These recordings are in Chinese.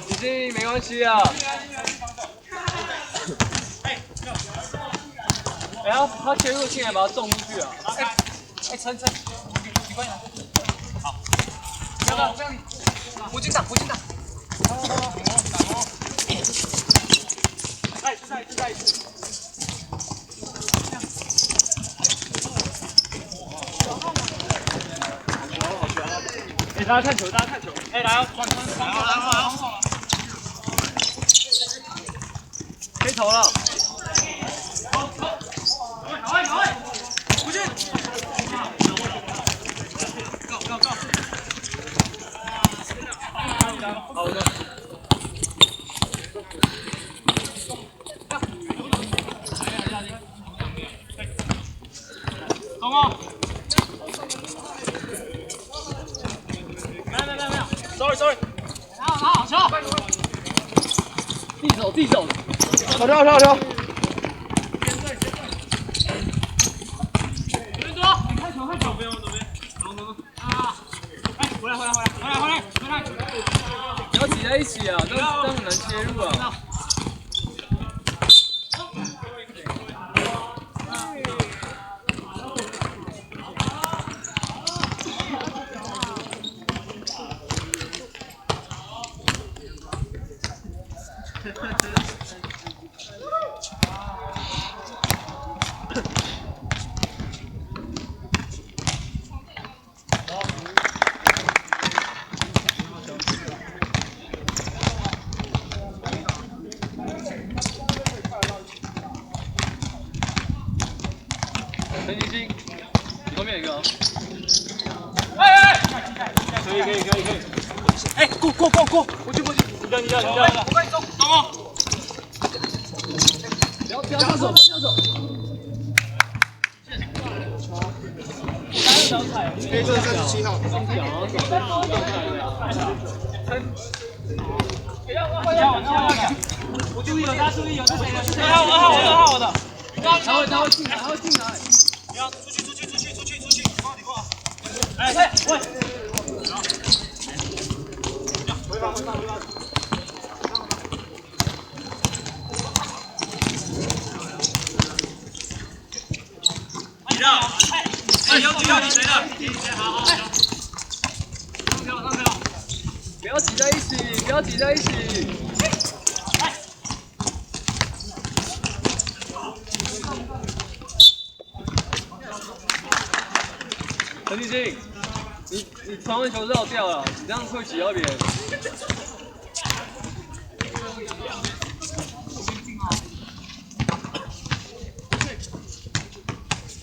已经没关系啊。哎，他切入进来把他送出去啊！撑，你关起来。好，不要这样，不进档。再一次。哎，大家看球。哎，来，往可以投了。不进。Go。好的。懂吗？没有 ，sorry。好，球。自己走。跳。你看球，不用，左边。啊！哎，回来！不要挤在一起啊，这样很难切入啊。陈金星，你后面有一个啊。可以。哎，过，过去。你的，我跟你走哦。不要上手。黑色37号。我注意有他注意有是谁的？2号我的。他会进来。不要出去，你过。哎，喂。回放。要你谁的？好。上跳。不要挤在一起。陈立新，你传完球绕掉了，你这样会挤到别人。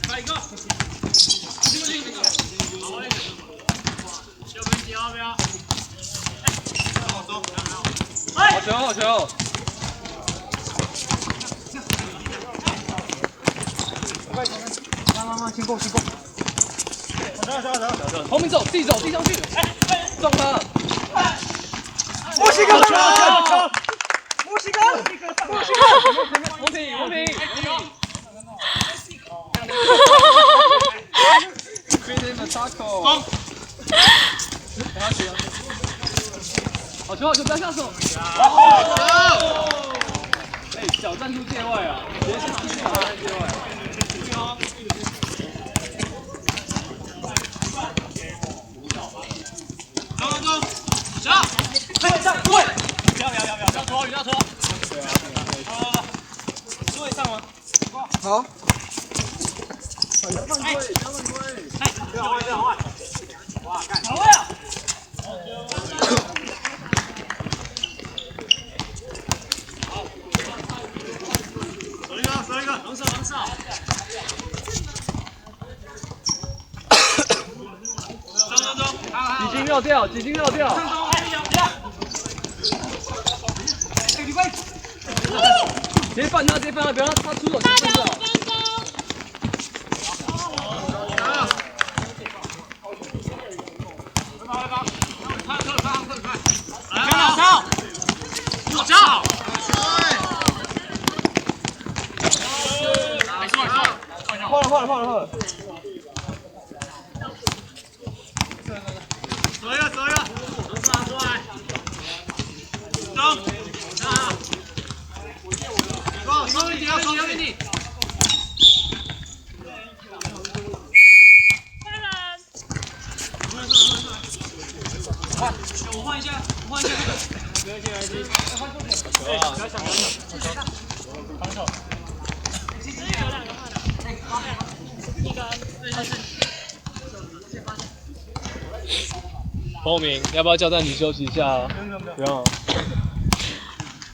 来一个。好球！慢，先过。后面走，自己上去，撞他！墨西哥！公平！Create a tackle。好球！不要下手！哎，小站出界外啊！直接上去小站界外。走！上！对！不要拖！是会上吗？好。不要犯规！不要换！哇，干！好位啊！守一个，防守。走，几斤绕掉。直接犯他，不要让他出手，直接犯掉。好球！换了。走一个，出来，收给你。我换一下。没关系。换重点。不要想。防守。其实有2个换的。一个。彭明，要不要叫暂停休息一下啊？不用。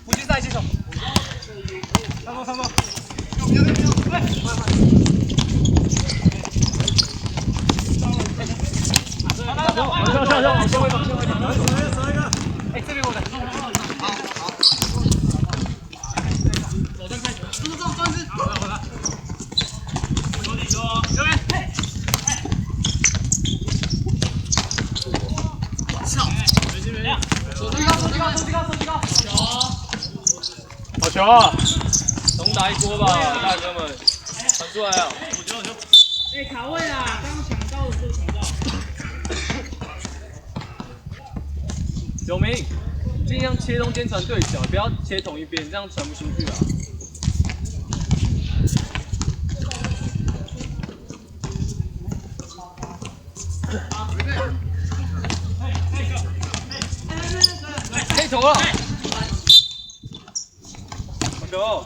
不去赛接手。上路。这边我的。好。走正开。走，专心。好了。有你说，右边。手机高。好球啊！重打一波吧，大哥们，传出来啊！卡位啊！刚抢到的时候抢到。有明，尽量切中间传对角，不要切同一边，这样传不出去啊。可以投了。好球！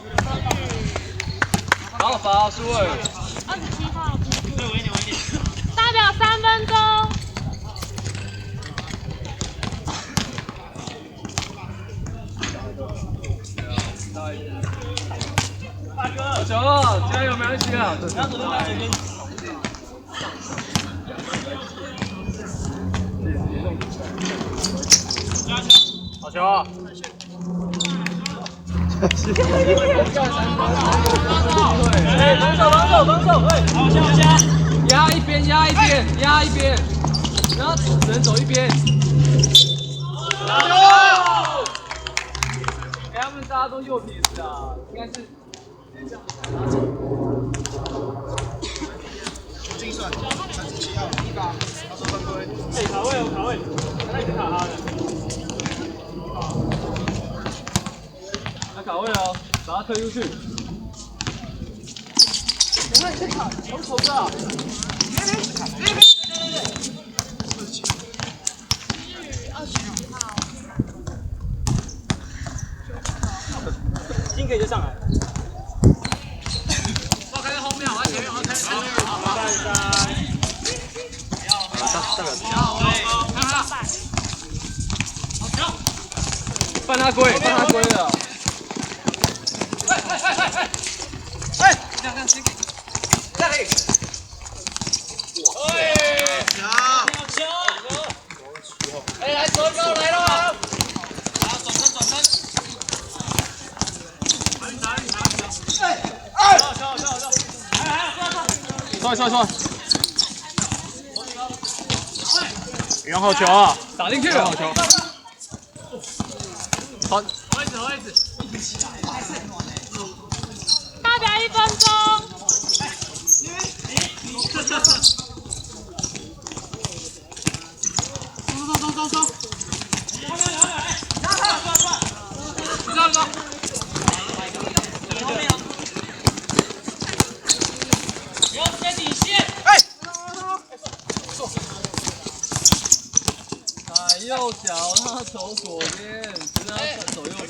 好罚苏尔。27号。对，稳一点。代表3分钟。好球！加油，没关系啊。好球啊！防守！压一边，然后只能走一边。他们大家都右撇子啊，应该是。精算37号，1把，他说犯规。卡位，那你卡他的。他卡位哦，把他推出去。我在卡，有手的。进可以就上来。我开在后面，我在前面，我开前面。犯他规了。这样先给。来，走高来了。转身。错。袁好球啊！打进去了，好球。好。位置。代表1分钟。走。右脚让他走左边，不是让他走右边。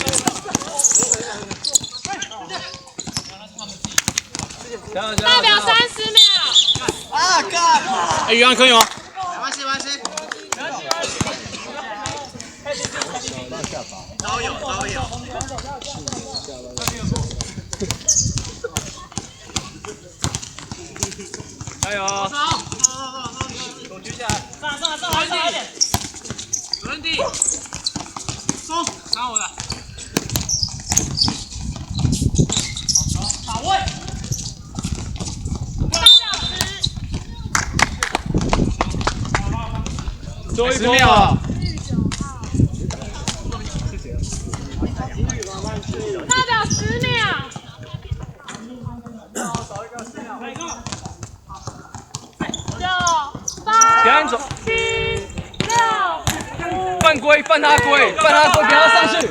代表30秒。啊，干！哎，余安可以吗？没关系。都有。加油！手举起来，上一点。轮地，松，拿我的。打位。最后1波了。代表10秒。少一个4秒。边走。 7、6、5、犯规，犯他规，犯他规，给他上去。